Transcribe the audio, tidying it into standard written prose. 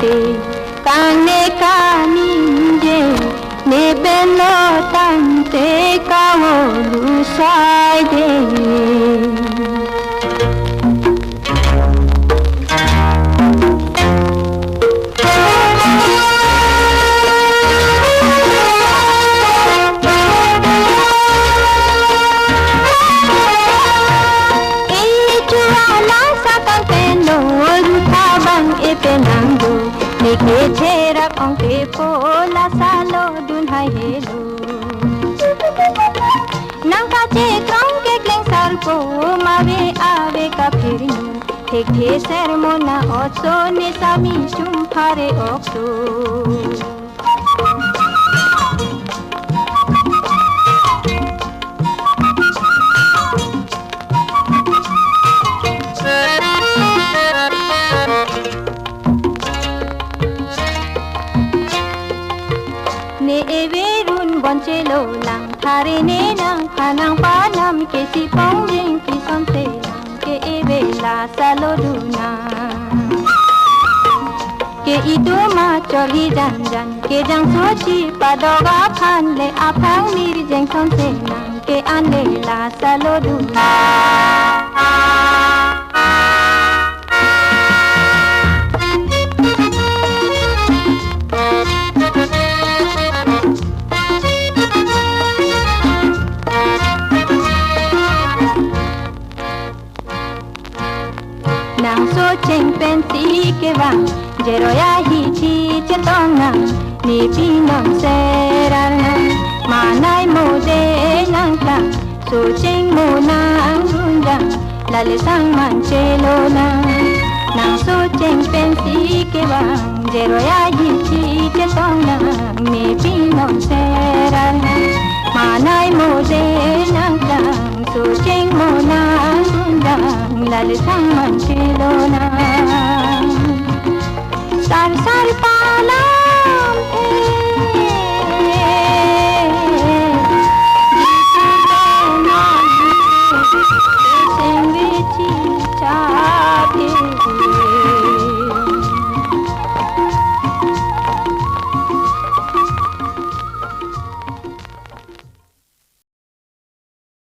te kane kaninje nebelo tante kawolu saide Kechera kongke pola salo dunhai helo nangka che kongke kleng sarpo mawe ave ka phirni thek the sermona otso ne sami shumphare okso Bonchelo lang thare ne nang phanang panam ke si pongjing ki sonte ke ebela saloduna ke iduma choli jan jan ke jang sochi padoga phan le aphang mir jeng sonte nang ke anela saloduna nang so cheng pensi ke bang jero ya hi chi chetona ni pinam serana manai mo de nang ta so cheng mo nang runda lale sang man chelona nang so cheng pensi ke bang jero ya hi chi chetona ni pinam serana manai mo de nang ta so cheng mo nang runda lal sang man chelona sar sar palam the